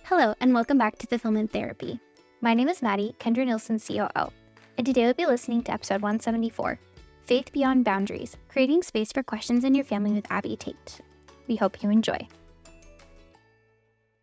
Hello, and welcome back to Fulfillment Therapy. My name is Maddie, Kendra Nilsson's COO, and today we'll be listening to episode 174, Faith Beyond Boundaries, Creating Space for Questions in Your Family with Abbie Tait. We hope you enjoy.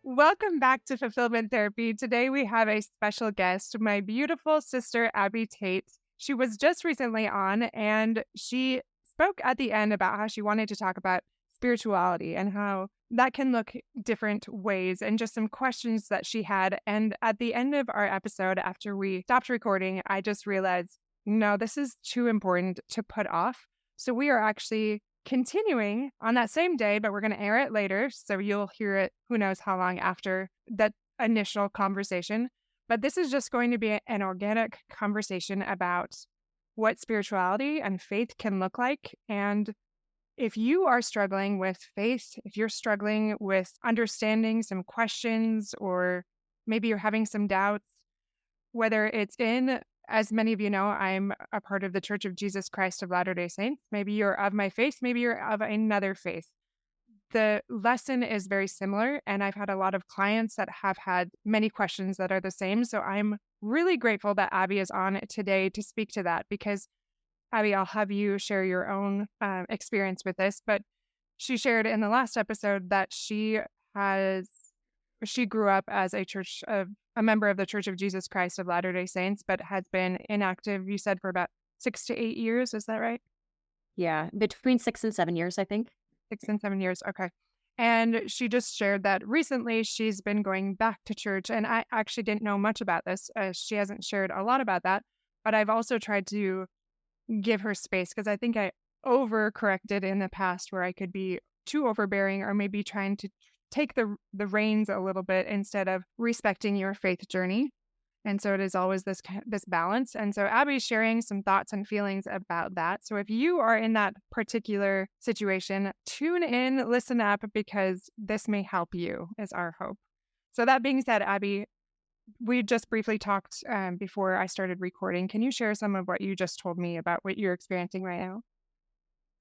Welcome back to Fulfillment Therapy. Today we have a special guest, my beautiful sister, Abbie Tait. She was just recently on, and she spoke at the end about how she wanted to talk about spirituality and how that can look different ways and just some questions that she had. And at the end of our episode, after we stopped recording, I just realized, no, this is too important to put off. So we are actually continuing on that same day, but we're going to air it later. So you'll hear it who knows how long after that initial conversation. But this is just going to be an organic conversation about what spirituality and faith can look like. And if you are struggling with faith, if you're struggling with understanding some questions, or maybe you're having some doubts, whether it's in, as many of you know, I'm a part of the Church of Jesus Christ of Latter-day Saints. Maybe you're of my faith, maybe you're of another faith. The lesson is very similar, and I've had a lot of clients that have had many questions that are the same. So I'm really grateful that Abbie is on today to speak to that, because Abbie, I'll have you share your own experience with this, but she shared in the last episode that she grew up as a member of the Church of Jesus Christ of Latter-day Saints, but has been inactive, you said, for about 6 to 8 years. Is that right? Yeah, between 6 and 7 years, I think. 6 and 7 years. Okay. And she just shared that recently she's been going back to church. And I actually didn't know much about this. She hasn't shared a lot about that, but I've also tried to give her space, because I think I overcorrected in the past, where I could be too overbearing, or maybe trying to take the reins a little bit instead of respecting your faith journey. And so it is always this balance. And so Abbie's sharing some thoughts and feelings about that. So if you are in that particular situation, tune in, listen up, because this may help you, is our hope. So that being said, Abbie, we just briefly talked before I started recording. Can you share some of what you just told me about what you're experiencing right now?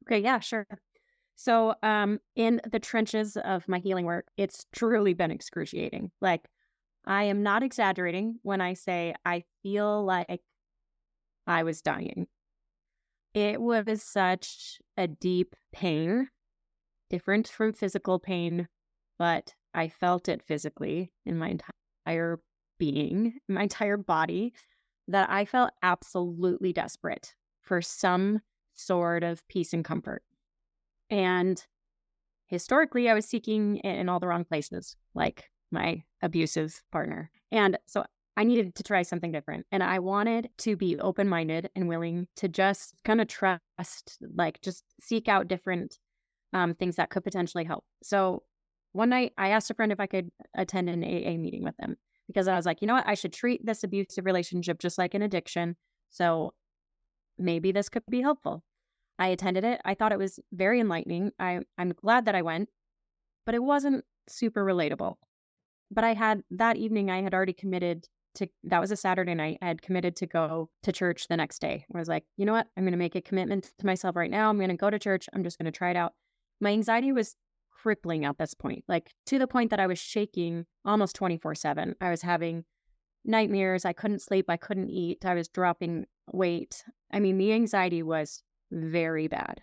Okay, yeah, sure. So in the trenches of my healing work, it's truly been excruciating. Like, I am not exaggerating when I say I feel like I was dying. It was such a deep pain, different from physical pain, but I felt it physically in my entire being, my entire body, that I felt absolutely desperate for some sort of peace and comfort. And historically, I was seeking it in all the wrong places, like my abusive partner. And so I needed to try something different. And I wanted to be open-minded and willing to just kind of trust, like just seek out different things that could potentially help. So one night I asked a friend if I could attend an AA meeting with them, because I was like, you know what, I should treat this abusive relationship just like an addiction. So maybe this could be helpful. I attended it. I thought it was very enlightening. I'm glad that I went, but it wasn't super relatable. But that evening, I had already committed to, that was a Saturday night, I had committed to go to church the next day. I was like, you know what, I'm going to make a commitment to myself right now. I'm going to go to church. I'm just going to try it out. My anxiety was crippling at this point, like to the point that I was shaking almost 24/7. I was having nightmares. I couldn't sleep. I couldn't eat. I was dropping weight. I mean, the anxiety was very bad.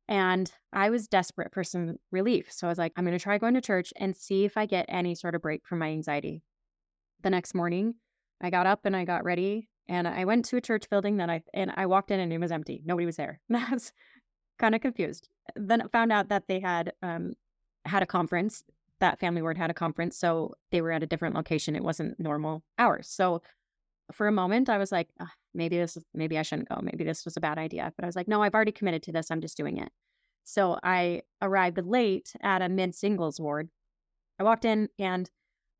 And I was desperate for some relief. So I was like, I'm going to try going to church and see if I get any sort of break from my anxiety. The next morning, I got up and I got ready, and I went to a church building and I walked in and it was empty. Nobody was there. I was kind of confused. Then I found out that they had a conference. That family ward had a conference. So they were at a different location. It wasn't normal hours. So for a moment, I was like, maybe I shouldn't go. Maybe this was a bad idea. But I was like, no, I've already committed to this. I'm just doing it. So I arrived late at a mid-singles ward. I walked in and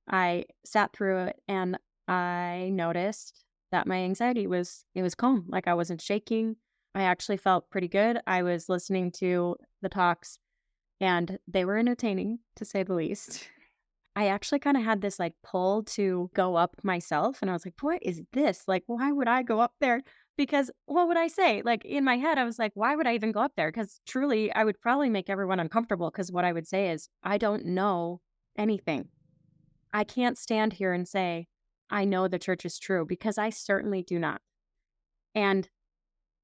I sat through it, and I noticed that my anxiety was calm. Like, I wasn't shaking. I actually felt pretty good. I was listening to the talks, and they were entertaining, to say the least. I actually kind of had this like pull to go up myself. And I was like, what is this? Like, why would I go up there? Because what would I say? Like, in my head, I was like, why would I even go up there? Because truly, I would probably make everyone uncomfortable, because what I would say is, I don't know anything. I can't stand here and say, I know the church is true, because I certainly do not. And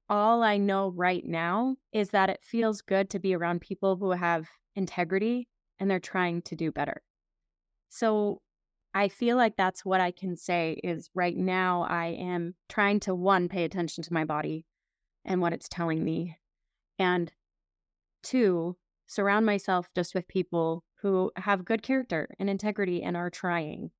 all I know right now is that it feels good to be around people who have integrity and they're trying to do better. So I feel like that's what I can say is right now I am trying to, one, pay attention to my body and what it's telling me. And two, surround myself just with people who have good character and integrity and are trying.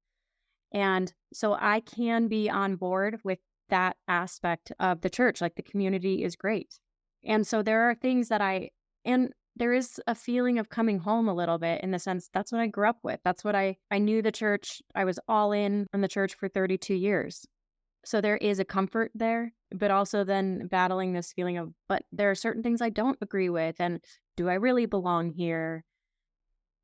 And so I can be on board with that aspect of the church. Like, the community is great. And so there are things that and there is a feeling of coming home a little bit, in the sense that's what I grew up with. That's what I knew the church. I was all in on the church for 32 years. So there is a comfort there, but also then battling this feeling of, but there are certain things I don't agree with. And do I really belong here?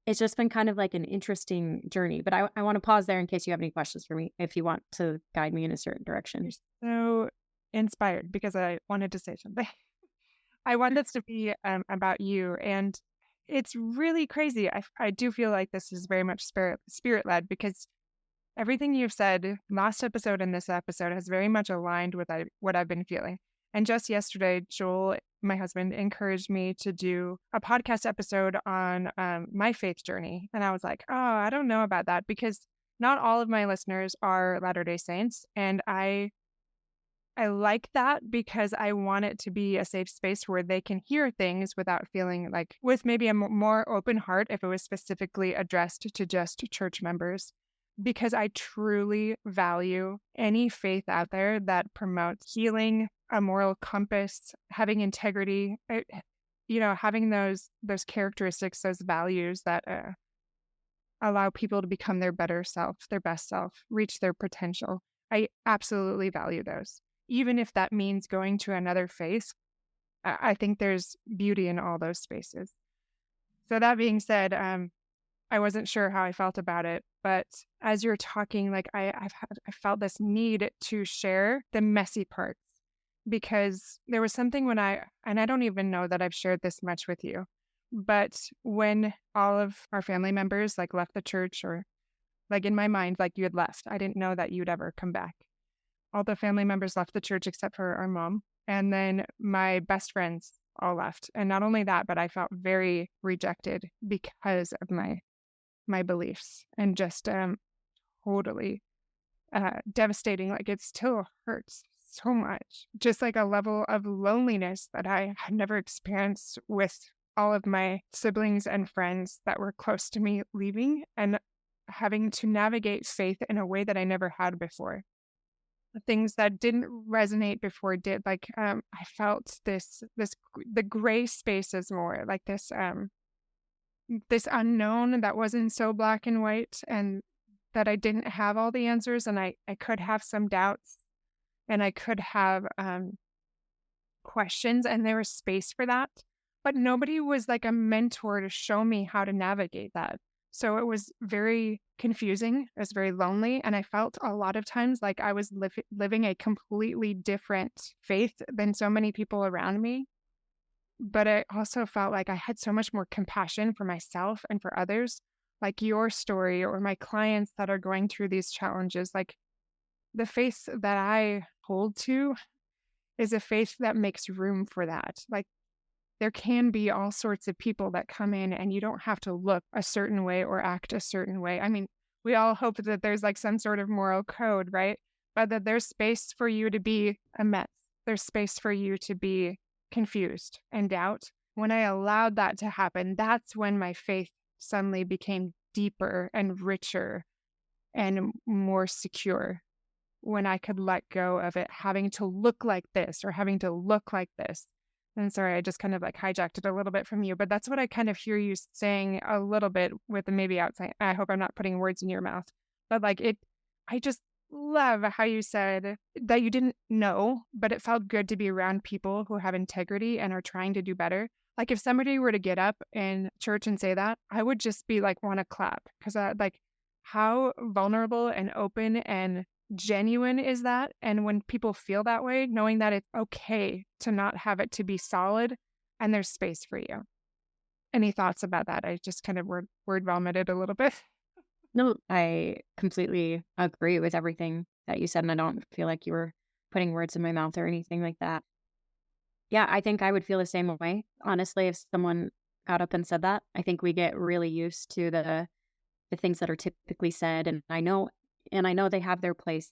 It's just been kind of like an interesting journey. But I want to pause there in case you have any questions for me, if you want to guide me in a certain direction. So inspired because I wanted to say something. I want this to be about you, and it's really crazy. I do feel like this is very much spirit led, because everything you've said last episode and this episode has very much aligned with what I've been feeling. And just yesterday, Joel, my husband, encouraged me to do a podcast episode on my faith journey. And I was like, oh, I don't know about that, because not all of my listeners are Latter-day Saints. And I like that, because I want it to be a safe space where they can hear things without feeling like, with maybe a more open heart if it was specifically addressed to just church members. Because I truly value any faith out there that promotes healing, a moral compass, having integrity, having those characteristics, those values that allow people to become their better self, their best self, reach their potential. I absolutely value those. Even if that means going to another faith, I think there's beauty in all those spaces. So that being said, I wasn't sure how I felt about it, but as you're talking, like I felt this need to share the messy parts, because there was something and I don't even know that I've shared this much with you, but when all of our family members like left the church, or like in my mind, like you had left, I didn't know that you'd ever come back. All the family members left the church except for our mom, and then my best friends all left. And not only that, but I felt very rejected because of my beliefs, and just totally devastating. Like, it still hurts so much. Just like a level of loneliness that I had never experienced with all of my siblings and friends that were close to me leaving, and having to navigate faith in a way that I never had before. Things that didn't resonate before did. Like, I felt the gray spaces more, like this unknown that wasn't so black and white, and that I didn't have all the answers, and I could have some doubts, and I could have questions, and there was space for that. But nobody was like a mentor to show me how to navigate that. So it was very confusing. It was very lonely. And I felt a lot of times like I was living a completely different faith than so many people around me. But I also felt like I had so much more compassion for myself and for others, like your story, or my clients that are going through these challenges. Like, the faith that I hold to is a faith that makes room for that. Like, there can be all sorts of people that come in, and you don't have to look a certain way or act a certain way. I mean, we all hope that there's like some sort of moral code, right? But that there's space for you to be a mess. There's space for you to be confused and doubt. When I allowed that to happen, that's when my faith suddenly became deeper and richer and more secure. When I could let go of it having to look like this, or having to look like this. And sorry, I just kind of like hijacked it a little bit from you, but that's what I kind of hear you saying a little bit with the maybe outside. I hope I'm not putting words in your mouth, but like I just love how you said that you didn't know, but it felt good to be around people who have integrity and are trying to do better. Like, if somebody were to get up in church and say that, I would just be like, want to clap, because like, how vulnerable and open and genuine is that? And when people feel that way, knowing that it's okay to not have it to be solid, and there's space for you. Any thoughts about that? I just kind of word vomited a little bit. No, I completely agree with everything that you said, and I don't feel like you were putting words in my mouth or anything like that. Yeah, I think I would feel the same way. Honestly, if someone got up and said that, I think we get really used to the things that are typically said, and I know they have their place,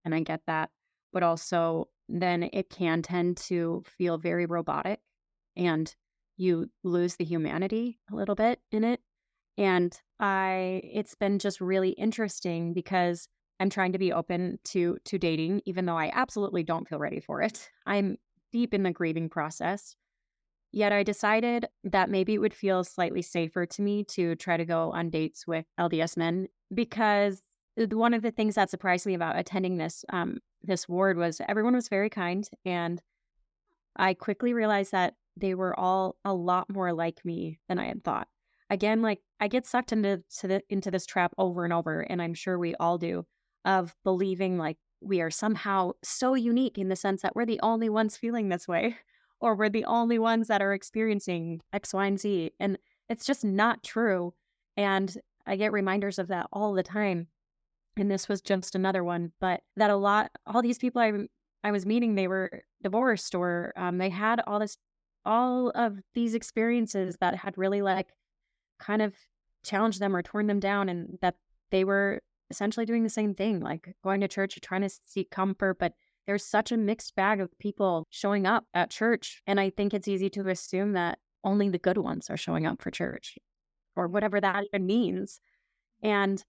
and I get that, but also then it can tend to feel very robotic, and you lose the humanity a little bit in it. And it's been just really interesting because I'm trying to be open to dating, even though I absolutely don't feel ready for it. I'm deep in the grieving process. Yet I decided that maybe it would feel slightly safer to me to try to go on dates with LDS men because one of the things that surprised me about attending this ward was everyone was very kind, and I quickly realized that they were all a lot more like me than I had thought. Again, like I get sucked into this trap over and over, and I'm sure we all do, of believing like we are somehow so unique in the sense that we're the only ones feeling this way, or we're the only ones that are experiencing X, Y, and Z. And it's just not true. And I get reminders of that all the time. And this was just another one, but that all these people I was meeting, they were divorced, or they had all of these experiences that had really like kind of challenged them or torn them down, and that they were essentially doing the same thing, like going to church, trying to seek comfort. But there's such a mixed bag of people showing up at church. And I think it's easy to assume that only the good ones are showing up for church or whatever that even means. And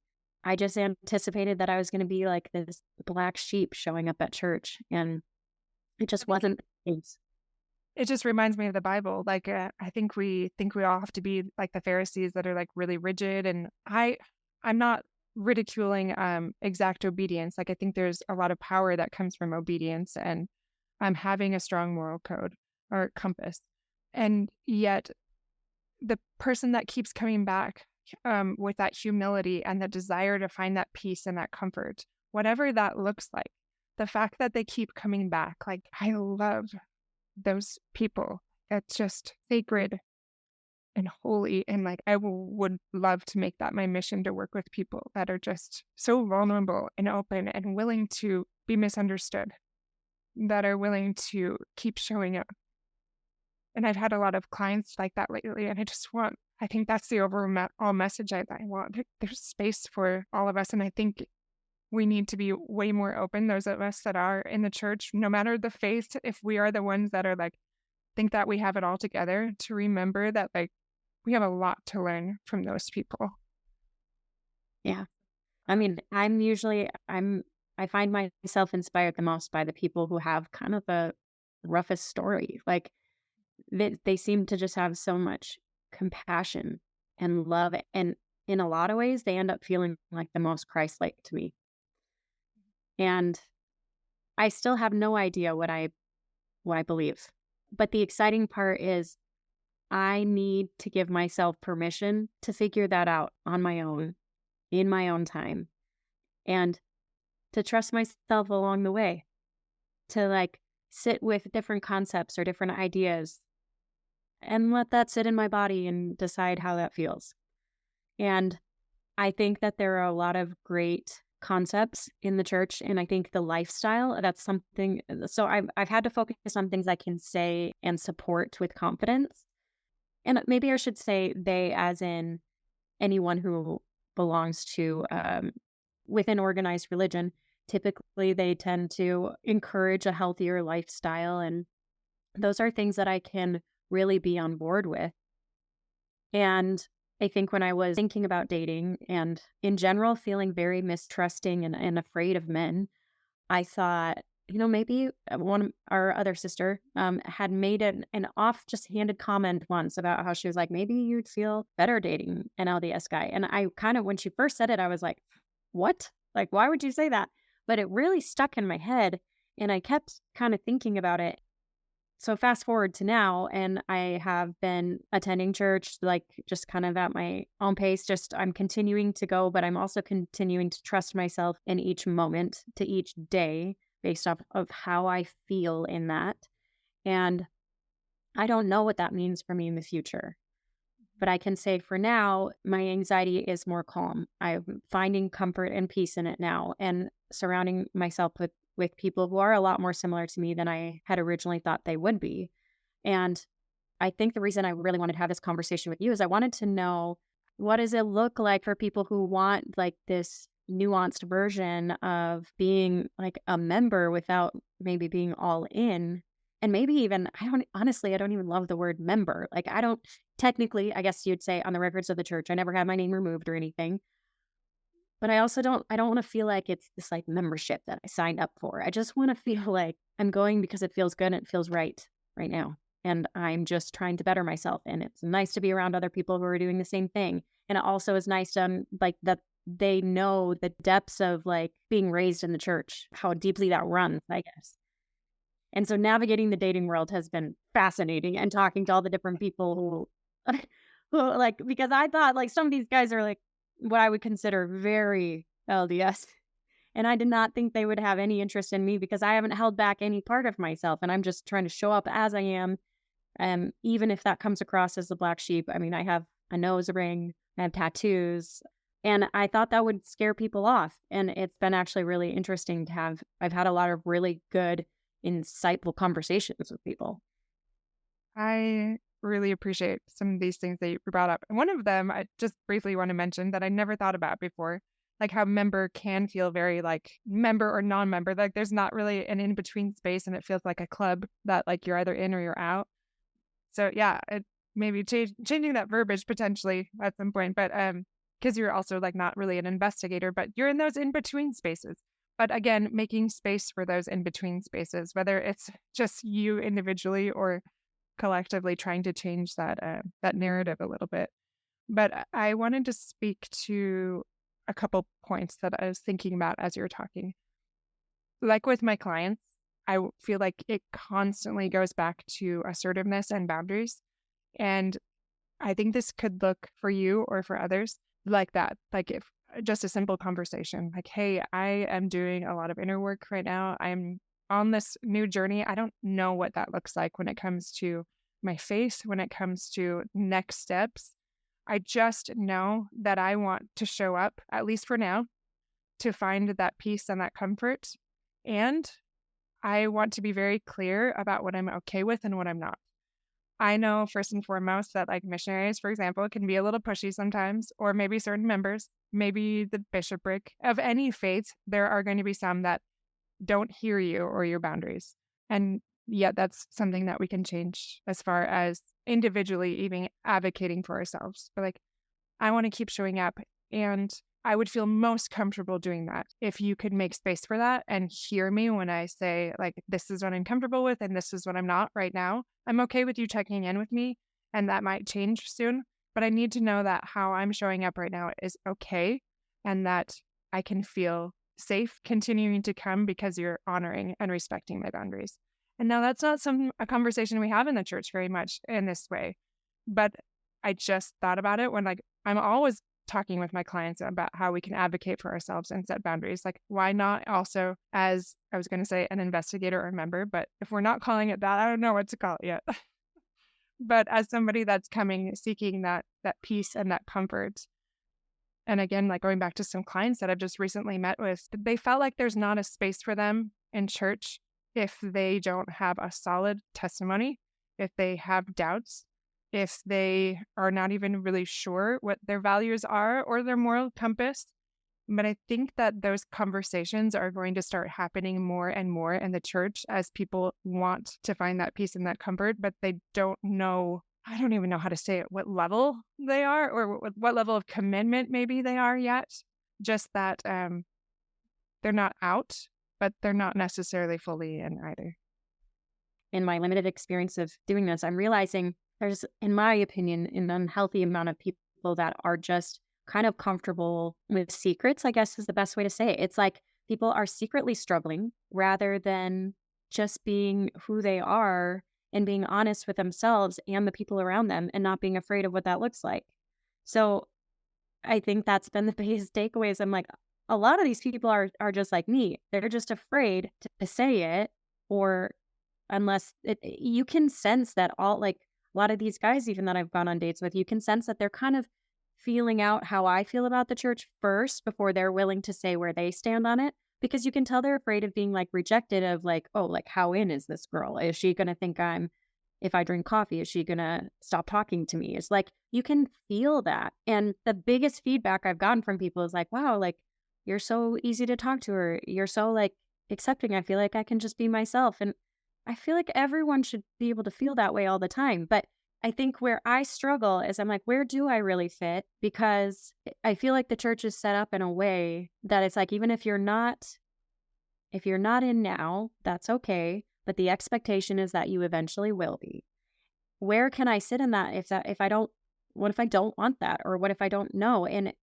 I just anticipated that I was going to be like this black sheep showing up at church, and it just wasn't the case. It just reminds me of the Bible. Like, I think we all have to be like the Pharisees that are like really rigid. And I'm not ridiculing exact obedience. Like, I think there's a lot of power that comes from obedience and having a strong moral code or compass. And yet, the person that keeps coming back with that humility and the desire to find that peace and that comfort, whatever that looks like, the fact that they keep coming back, like I love those people. It's just sacred and holy. And like would love to make that my mission, to work with people that are just so vulnerable and open and willing to be misunderstood, that are willing to keep showing up. And I've had a lot of clients like that lately. And I think that's the overall message I want. There's space for all of us. And I think we need to be way more open, those of us that are in the church, no matter the faith, if we are the ones that are like, think that we have it all together, to remember that like we have a lot to learn from those people. Yeah. I mean, I find myself inspired the most by the people who have kind of the roughest story. Like they seem to just have so much compassion and love. And in a lot of ways, they end up feeling like the most Christ-like to me. And I still have no idea what I believe. But the exciting part is I need to give myself permission to figure that out on my own, in my own time, and to trust myself along the way, to like sit with different concepts or different ideas and let that sit in my body and decide how that feels. And I think that there are a lot of great concepts in the church, and I think the lifestyle, that's something. So I've had to focus on things I can say and support with confidence. And maybe I should say they, as in anyone who belongs to within organized religion. Typically, they tend to encourage a healthier lifestyle, and those are things that I can really be on board with. And I think when I was thinking about dating and in general feeling very mistrusting and afraid of men, I thought, maybe one of our other sister had made an off just handed comment once about how she was like, maybe you'd feel better dating an LDS guy. And I kind of, when she first said it, I was like, what? Like, why would you say that? But it really stuck in my head, and I kept kind of thinking about it. So fast forward to now, and I have been attending church, like just kind of at my own pace. Just I'm continuing to go, but I'm also continuing to trust myself in each moment, to each day, based off of how I feel in that. And I don't know what that means for me in the future. But I can say for now, my anxiety is more calm. I'm finding comfort and peace in it now, and surrounding myself with people who are a lot more similar to me than I had originally thought they would be. And I think the reason I really wanted to have this conversation with you is I wanted to know, what does it look like for people who want like this nuanced version of being like a member without maybe being all in. And maybe even, I don't even love the word member. Like, I don't technically, I guess you'd say on the records of the church, I never had my name removed or anything. But I don't want to feel like it's this like membership that I signed up for. I just want to feel like I'm going because it feels good and it feels right now. And I'm just trying to better myself. And it's nice to be around other people who are doing the same thing. And it also is nice to like that they know the depths of like being raised in the church, how deeply that runs, I guess. And so navigating the dating world has been fascinating, and talking to all the different people who like, because I thought like some of these guys are like what I would consider very LDS. And I did not think they would have any interest in me because I haven't held back any part of myself. And I'm just trying to show up as I am. Even if that comes across as the black sheep. I mean, I have a nose ring, I have tattoos, and I thought that would scare people off. And it's been actually really interesting to have. I've had a lot of really good, insightful conversations with people. I really appreciate some of these things that you brought up. And one of them, I just briefly want to mention that I never thought about before, like how member can feel very like member or non-member. Like there's not really an in-between space, and it feels like a club that like you're either in or you're out. So yeah, it maybe changing that verbiage potentially at some point, but because you're also like not really an investigator, but you're in those in-between spaces. But again, making space for those in-between spaces, whether it's just you individually or collectively trying to change that narrative a little bit. But I wanted to speak to a couple points that I was thinking about as you were talking. Like with my clients, I feel like it constantly goes back to assertiveness and boundaries. And I think this could look for you or for others like that. Like if just a simple conversation, like, hey, I am doing a lot of inner work right now. I'm on this new journey. I don't know what that looks like when it comes to my faith, when it comes to next steps. I just know that I want to show up, at least for now, to find that peace and that comfort. And I want to be very clear about what I'm okay with and what I'm not. I know first and foremost that like missionaries, for example, can be a little pushy sometimes, or maybe certain members, maybe the bishopric of any faith, there are going to be some that don't hear you or your boundaries. And yet that's something that we can change as far as individually even advocating for ourselves. But like, I want to keep showing up, and I would feel most comfortable doing that if you could make space for that and hear me when I say, like, this is what I'm comfortable with and this is what I'm not right now. I'm okay with you checking in with me, and that might change soon. But I need to know that how I'm showing up right now is okay, and that I can feel safe continuing to come because you're honoring and respecting my boundaries. And now that's not a conversation we have in the church very much in this way. But I just thought about it when like I'm always talking with my clients about how we can advocate for ourselves and set boundaries. Like, why not also, as I was going to say, an investigator or member, but if we're not calling it that, I don't know what to call it yet. But as somebody that's coming, seeking that peace and that comfort. And again, like going back to some clients that I've just recently met with, they felt like there's not a space for them in church if they don't have a solid testimony, if they have doubts, if they are not even really sure what their values are or their moral compass. But I think that those conversations are going to start happening more and more in the church as people want to find that peace and that comfort, but they don't know, I don't even know how to say it, what level they are or what level of commitment maybe they are yet. Just that they're not out, but they're not necessarily fully in either. In my limited experience of doing this, I'm realizing there's, in my opinion, an unhealthy amount of people that are just kind of comfortable with secrets, I guess is the best way to say it. It's like people are secretly struggling rather than just being who they are and being honest with themselves and the people around them and not being afraid of what that looks like. So I think that's been the biggest takeaways. I'm like, a lot of these people are just like me. They're just afraid to say it, or unless you can sense that all like a lot of these guys, even that I've gone on dates with, you can sense that they're kind of feeling out how I feel about the church first before they're willing to say where they stand on it. Because you can tell they're afraid of being like rejected of like, oh, like how in is this girl? Is she going to think if I drink coffee, is she going to stop talking to me? It's like, you can feel that. And the biggest feedback I've gotten from people is like, wow, like you're so easy to talk to, or you're so like accepting. I feel like I can just be myself. And I feel like everyone should be able to feel that way all the time. But I think where I struggle is I'm like, where do I really fit? Because I feel like the church is set up in a way that it's like, even if you're not in now, that's okay. But the expectation is that you eventually will be. Where can I sit in that what if I don't want that? Or what if I don't know? And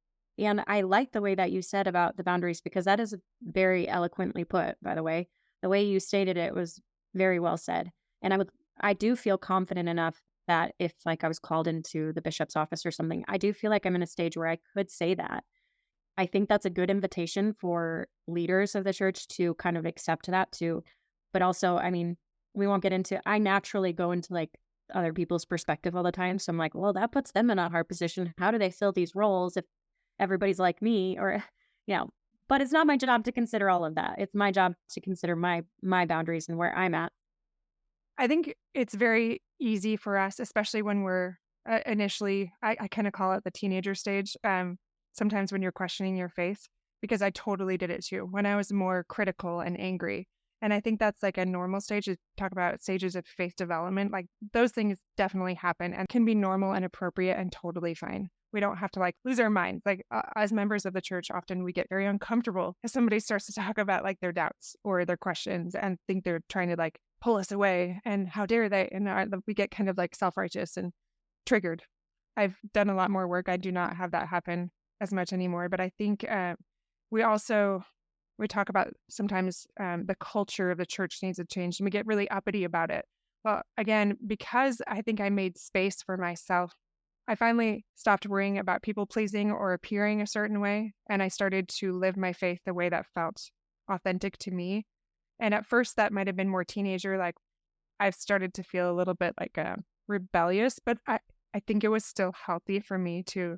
I like the way that you said about the boundaries, because that is very eloquently put, by the way. The way you stated it was very well said. And I do feel confident enough that if like I was called into the bishop's office or something, I do feel like I'm in a stage where I could say that. I think that's a good invitation for leaders of the church to kind of accept that too. But also, I mean, I naturally go into like other people's perspective all the time. So I'm like, well, that puts them in a hard position. How do they fill these roles if everybody's like me? Or, but it's not my job to consider all of that. It's my job to consider my boundaries and where I'm at. I think it's very easy for us, especially when we're initially, I kind of call it the teenager stage. Sometimes when you're questioning your faith, because I totally did it too, when I was more critical and angry. And I think that's like a normal stage to talk about stages of faith development. Like those things definitely happen and can be normal and appropriate and totally fine. We don't have to like lose our minds. Like as members of the church, often we get very uncomfortable if somebody starts to talk about like their doubts or their questions and think they're trying to like pull us away and how dare they? And we get kind of like self-righteous and triggered. I've done a lot more work. I do not have that happen as much anymore. But I think we talk about sometimes the culture of the church needs to change, and we get really uppity about it. Well, again, because I think I made space for myself, I finally stopped worrying about people pleasing or appearing a certain way, and I started to live my faith the way that felt authentic to me. And at first, that might have been more teenager, like I've started to feel a little bit like rebellious, but I think it was still healthy for me to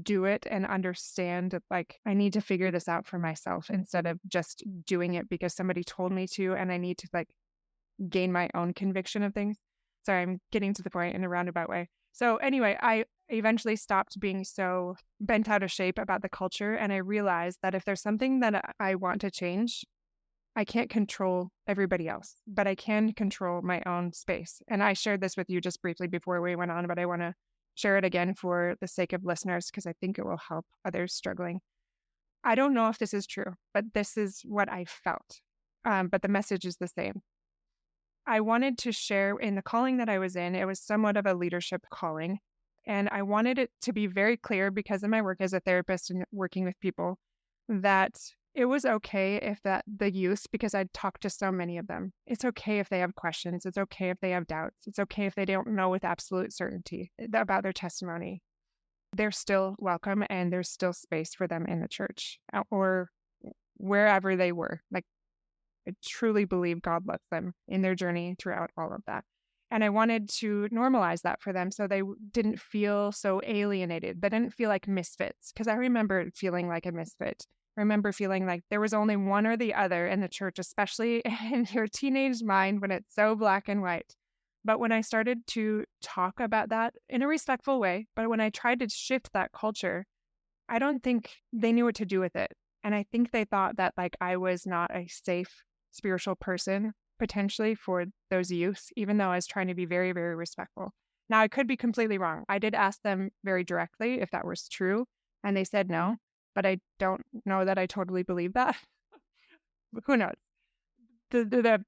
do it and understand that like I need to figure this out for myself instead of just doing it because somebody told me to, and I need to like gain my own conviction of things. Sorry, I'm getting to the point in a roundabout way. So anyway, I eventually stopped being so bent out of shape about the culture, and I realized that if there's something that I want to change, I can't control everybody else, but I can control my own space. And I shared this with you just briefly before we went on, but I want to share it again for the sake of listeners because I think it will help others struggling. I don't know if this is true, but this is what I felt. But the message is the same. I wanted to share in the calling that I was in, it was somewhat of a leadership calling. And I wanted it to be very clear because of my work as a therapist and working with people that it was okay if the youth, because I'd talked to so many of them, it's okay if they have questions. It's okay if they have doubts. It's okay if they don't know with absolute certainty about their testimony. They're still welcome and there's still space for them in the church or wherever they were. Like I truly believe God loves them in their journey throughout all of that. And I wanted to normalize that for them so they didn't feel so alienated. They didn't feel like misfits, because I remember feeling like a misfit. I remember feeling like there was only one or the other in the church, especially in your teenage mind when it's so black and white. But when I started to talk about that in a respectful way, but when I tried to shift that culture, I don't think they knew what to do with it. And I think they thought that like I was not a safe spiritual person potentially for those youths, even though I was trying to be very, very respectful. Now, I could be completely wrong. I did ask them very directly if that was true, and they said no, but I don't know that I totally believe that. Who knows? The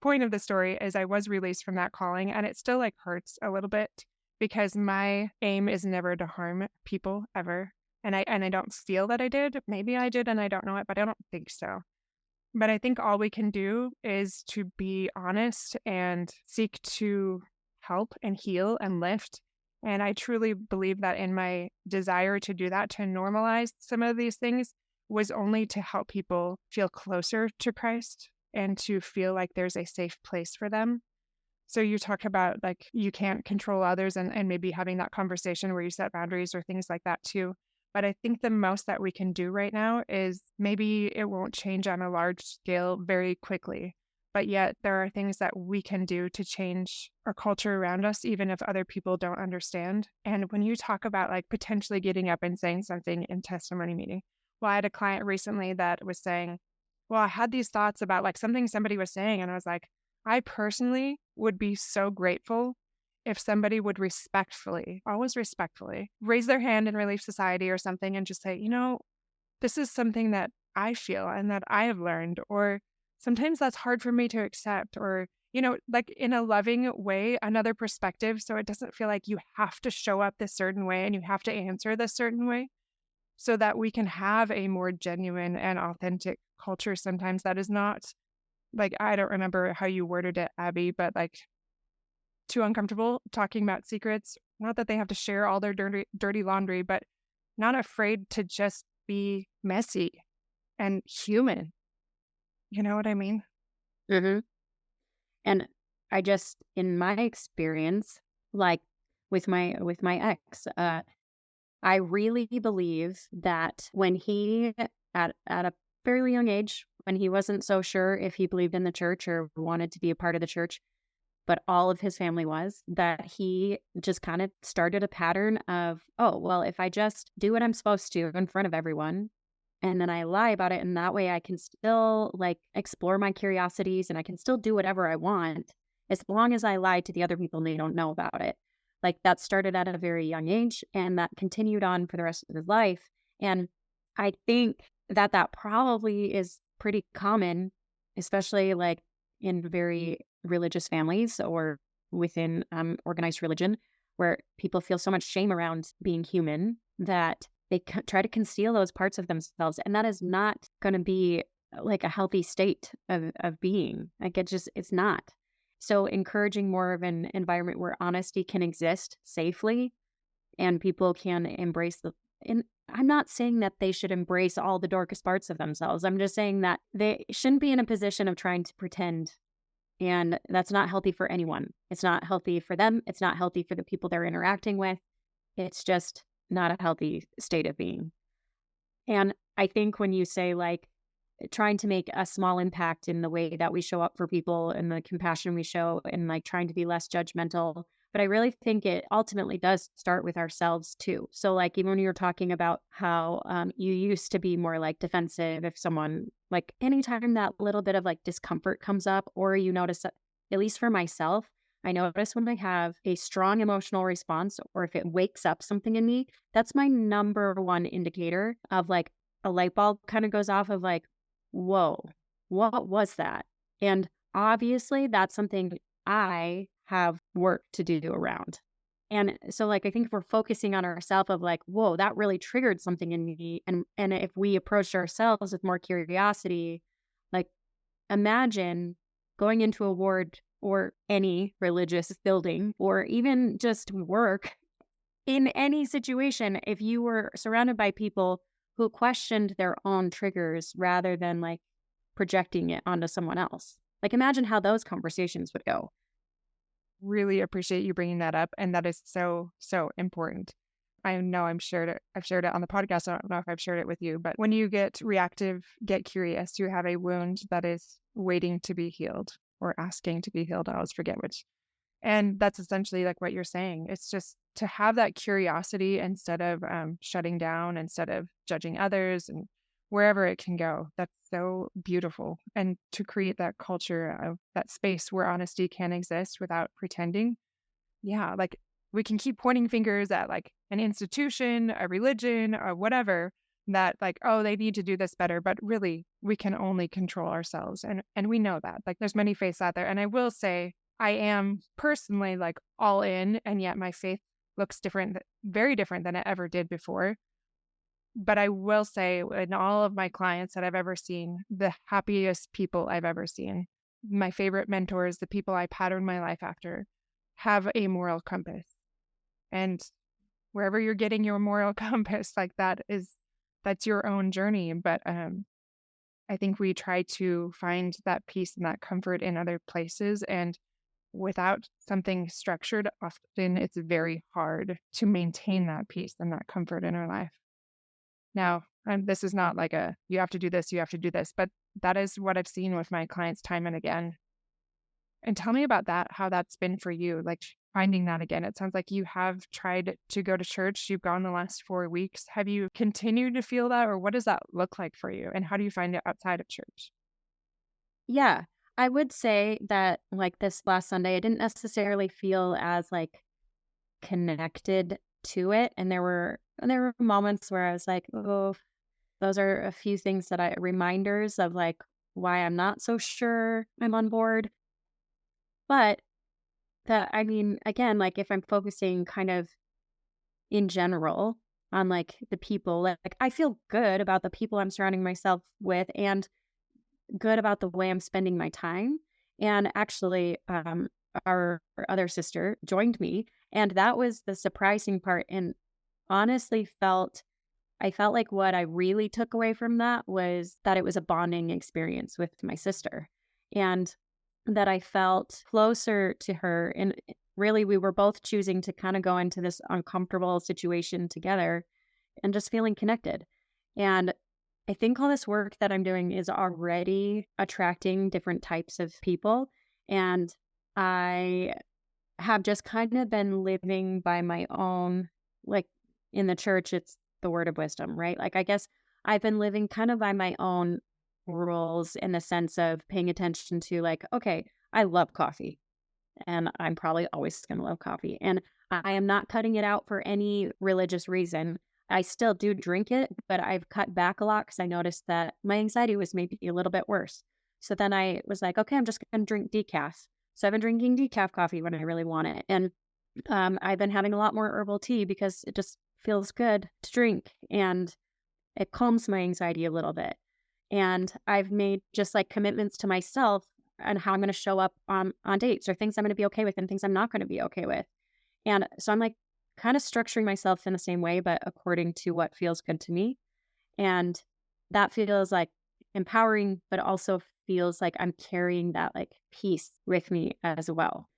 point of the story is I was released from that calling, and it still like hurts a little bit because my aim is never to harm people ever. And I don't feel that I did. Maybe I did and I don't know it, but I don't think so. But I think all we can do is to be honest and seek to help and heal and lift. And I truly believe that in my desire to do that, to normalize some of these things, was only to help people feel closer to Christ and to feel like there's a safe place for them. So you talk about like you can't control others and maybe having that conversation where you set boundaries or things like that too. But I think the most that we can do right now is maybe it won't change on a large scale very quickly. But yet there are things that we can do to change our culture around us, even if other people don't understand. And when you talk about like potentially getting up and saying something in testimony meeting, well, I had a client recently that was saying, well, I had these thoughts about like something somebody was saying, and I was like, I personally would be so grateful if somebody would respectfully, always respectfully, raise their hand in Relief Society or something and just say, this is something that I feel and that I have learned, or sometimes that's hard for me to accept, or, like in a loving way, another perspective. So it doesn't feel like you have to show up this certain way and you have to answer this certain way, so that we can have a more genuine and authentic culture sometimes that is not like, I don't remember how you worded it, Abbie, but like too uncomfortable talking about secrets. Not that they have to share all their dirty laundry, but not afraid to just be messy and human. You know what I mean? Mm-hmm. And I just, in my experience, like with my ex, I really believe that when he, at a fairly young age, when he wasn't so sure if he believed in the church or wanted to be a part of the church, but all of his family was, that he just kind of started a pattern of, oh, well, if I just do what I'm supposed to in front of everyone, and then I lie about it, and that way I can still like explore my curiosities and I can still do whatever I want as long as I lie to the other people and they don't know about it. Like that started at a very young age and that continued on for the rest of his life. And I think that that probably is pretty common, especially like in very religious families or within organized religion, where people feel so much shame around being human that they try to conceal those parts of themselves. And that is not going to be like a healthy state of being. Like it's not. So encouraging more of an environment where honesty can exist safely and people can embrace and I'm not saying that they should embrace all the darkest parts of themselves. I'm just saying that they shouldn't be in a position of trying to pretend. And that's not healthy for anyone. It's not healthy for them. It's not healthy for the people they're interacting with. It's just not a healthy state of being. And I think when you say like trying to make a small impact in the way that we show up for people and the compassion we show and like trying to be less judgmental, but I really think it ultimately does start with ourselves too. So like even when you were talking about how you used to be more like defensive if someone like anytime that little bit of like discomfort comes up or you notice that, at least for myself, I notice when I have a strong emotional response or if it wakes up something in me, that's my number one indicator of like a light bulb kind of goes off of like, whoa, what was that? And obviously that's something I have work to do around. And so like I think if we're focusing on ourselves of like, whoa, that really triggered something in me. And if we approach ourselves with more curiosity, like imagine going into a ward or any religious building or even just work in any situation, if you were surrounded by people who questioned their own triggers rather than like projecting it onto someone else. Like imagine how those conversations would go. Really appreciate you bringing that up. And that is so, so important. I know I've shared it on the podcast. I don't know if I've shared it with you, but when you get reactive, get curious, you have a wound that is waiting to be healed or asking to be healed. I always forget which. And that's essentially like what you're saying. It's just to have that curiosity instead of shutting down, instead of judging others and wherever it can go. That's so beautiful. And to create that culture of that space where honesty can exist without pretending. Yeah, like we can keep pointing fingers at like an institution, a religion, or whatever that like, oh, they need to do this better. But really, we can only control ourselves. And we know that. Like there's many faiths out there. And I will say I am personally like all in, and yet my faith looks different, very different than it ever did before. But I will say in all of my clients that I've ever seen, the happiest people I've ever seen, my favorite mentors, the people I pattern my life after, have a moral compass. And wherever you're getting your moral compass, like that's your own journey. But I think we try to find that peace and that comfort in other places. And without something structured, often it's very hard to maintain that peace and that comfort in our life. Now, this is not like you have to do this, you have to do this, but that is what I've seen with my clients time and again. And tell me about that, how that's been for you, like finding that again. It sounds like you have tried to go to church. You've gone the last 4 weeks. Have you continued to feel that, or what does that look like for you? And how do you find it outside of church? Yeah, I would say that like this last Sunday, I didn't necessarily feel as like connected to it, and there were moments where I was like, oh, those are a few things that I reminders of like why I'm not so sure I'm on board. But that I mean, again, like if I'm focusing kind of in general on like the people, like I feel good about the people I'm surrounding myself with and good about the way I'm spending my time. And actually, our other sister joined me, and that was the surprising part. And honestly, I felt like what I really took away from that was that it was a bonding experience with my sister, and that I felt closer to her. And really, we were both choosing to kind of go into this uncomfortable situation together and just feeling connected. And I think all this work that I'm doing is already attracting different types of people. And I have just kind of been living by my own, like in the church, it's the word of wisdom, right? Like, I guess I've been living kind of by my own rules in the sense of paying attention to, like, okay, I love coffee and I'm probably always going to love coffee. And I am not cutting it out for any religious reason. I still do drink it, but I've cut back a lot because I noticed that my anxiety was maybe a little bit worse. So then I was like, okay, I'm just going to drink decaf. So I've been drinking decaf coffee when I really want it. And I've been having a lot more herbal tea because it just feels good to drink and it calms my anxiety a little bit. And I've made just like commitments to myself and how I'm going to show up on dates or things I'm going to be okay with and things I'm not going to be okay with. And so I'm like kind of structuring myself in the same way, but according to what feels good to me. And that feels like empowering, but also feels like I'm carrying that like peace with me as well.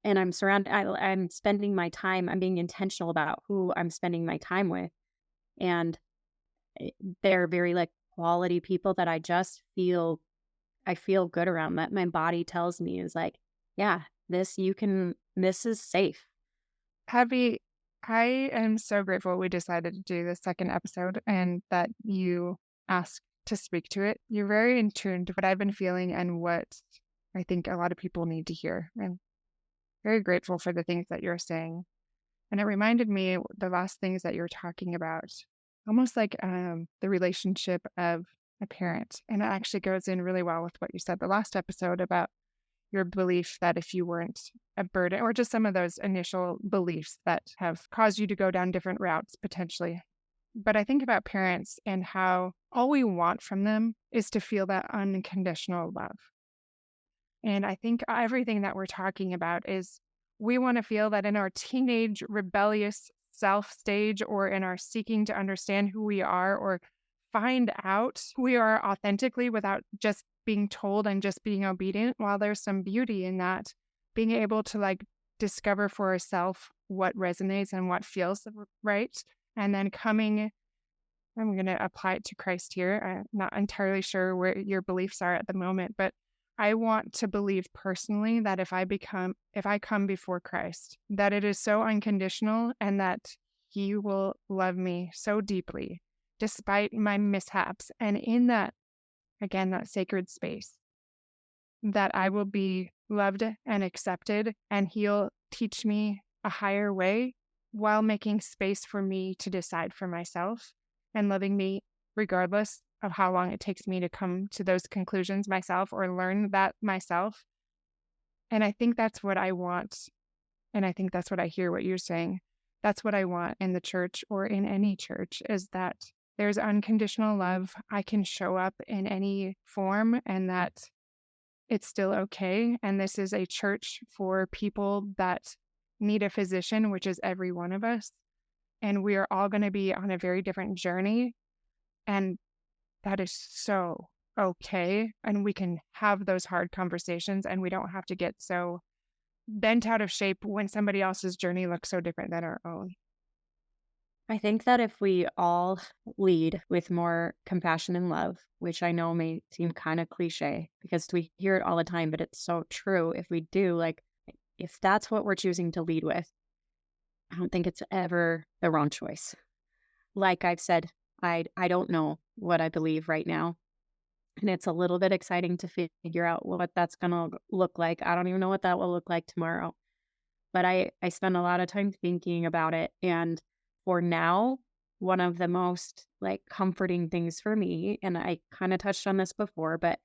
And I'm spending my time, I'm being intentional about who I'm spending my time with. And eh, they're very like quality people that I feel good around, that my body tells me is like, yeah, this is safe. Abbie, I am so grateful we decided to do this second episode and that you asked to speak to it. You're very in tune to what I've been feeling and what I think a lot of people need to hear. I'm very grateful for the things that you're saying. And it reminded me the last things that you're talking about, almost like the relationship of a parent. And it actually goes in really well with what you said the last episode about your belief that if you weren't a burden, or just some of those initial beliefs that have caused you to go down different routes potentially. But I think about parents and how all we want from them is to feel that unconditional love. And I think everything that we're talking about is we want to feel that in our teenage rebellious self stage or in our seeking to understand who we are or find out who we are authentically without just being told and just being obedient, while there's some beauty in that, being able to like discover for ourselves what resonates and what feels right. And then I'm going to apply it to Christ here. I'm not entirely sure where your beliefs are at the moment, but I want to believe personally that if I come before Christ, that it is so unconditional and that he will love me so deeply despite my mishaps. And in that, again, that sacred space, that I will be loved and accepted, and he'll teach me a higher way while making space for me to decide for myself and loving me regardless of how long it takes me to come to those conclusions myself or learn that myself. And I think that's what I want. And I think that's what I hear what you're saying. That's what I want in the church or in any church, is that there's unconditional love. I can show up in any form and that it's still okay. And this is a church for people that need a physician, which is every one of us. And we are all going to be on a very different journey. And that is so okay. And we can have those hard conversations and we don't have to get so bent out of shape when somebody else's journey looks so different than our own. I think that if we all lead with more compassion and love, which I know may seem kind of cliche because we hear it all the time, but it's so true. If we do, like, if that's what we're choosing to lead with, I don't think it's ever the wrong choice. Like I've said, I don't know what I believe right now. And it's a little bit exciting to figure out what that's going to look like. I don't even know what that will look like tomorrow. But I spend a lot of time thinking about it. And for now, one of the most like comforting things for me, and I kind of touched on this before, but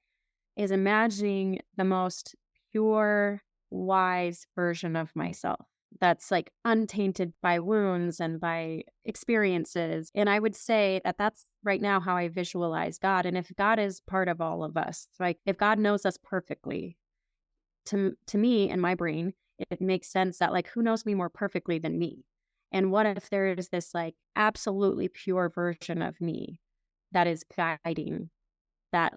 is imagining the most pure, wise version of myself that's like untainted by wounds and by experiences. And I would say that that's right now how I visualize God. And if God is part of all of us, like if God knows us perfectly, to me in my brain, it makes sense that like who knows me more perfectly than me? And what if there is this like absolutely pure version of me that is guiding, that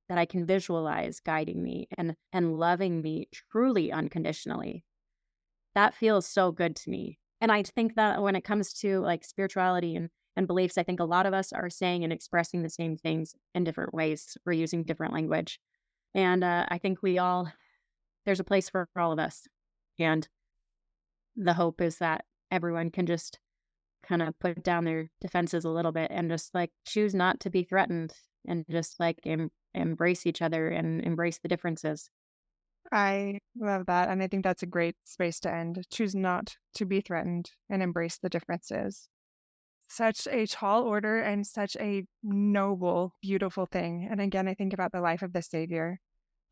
I can visualize guiding me and loving me truly unconditionally? That feels so good to me. And I think that when it comes to like spirituality and beliefs, I think a lot of us are saying and expressing the same things in different ways. We're using different language. And I think there's a place for all of us. And the hope is that everyone can just kind of put down their defenses a little bit and just like choose not to be threatened and just like embrace each other and embrace the differences. I love that. And I think that's a great space to end. Choose not to be threatened and embrace the differences. Such a tall order and such a noble, beautiful thing. And again, I think about the life of the Savior.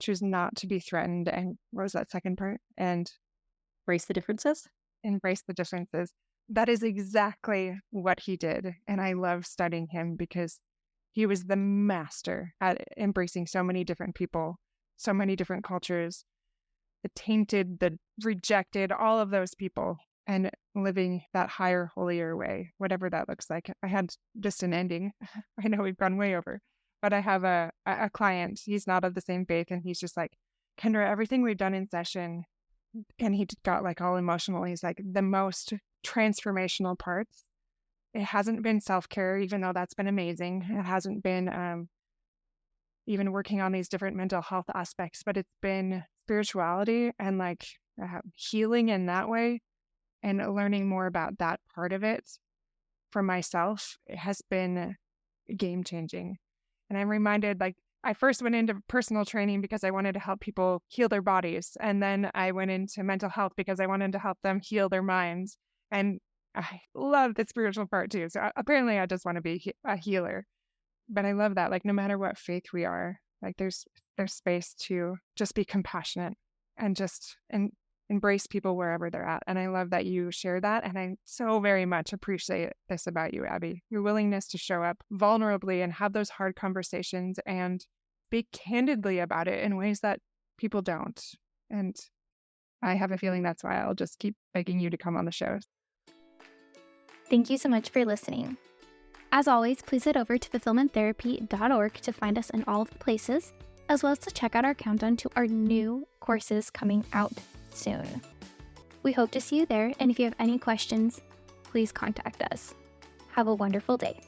Choose not to be threatened. And what was that second part? And Embrace the differences. embrace the differences. That is exactly what he did. And I love studying him because he was the master at embracing so many different people, so many different cultures, the tainted, the rejected, all of those people, and living that higher, holier way, whatever that looks like. I had just an ending. I know we've gone way over, but I have a client. He's not of the same faith, and he's just like, Kendra, everything we've done in session, and he got like all emotional. He's like, the most transformational parts, it hasn't been self-care, even though that's been amazing. It hasn't been even working on these different mental health aspects, but it's been spirituality and like healing in that way, and learning more about that part of it for myself. It has been game changing. And I'm reminded, like, I first went into personal training because I wanted to help people heal their bodies. And then I went into mental health because I wanted to help them heal their minds. And I love the spiritual part too. So apparently I just want to be a healer. But I love that, like, no matter what faith we are, like there's space to just be compassionate and just embrace people wherever they're at. And I love that you share that. And I so very much appreciate this about you, Abbie, your willingness to show up vulnerably and have those hard conversations and speak candidly about it in ways that people don't. And I have a feeling that's why I'll just keep begging you to come on the show. Thank you so much for listening. As always, please head over to fulfillmenttherapy.org to find us in all of the places, as well as to check out our countdown to our new courses coming out soon. We hope to see you there, and if you have any questions, please contact us. Have a wonderful day.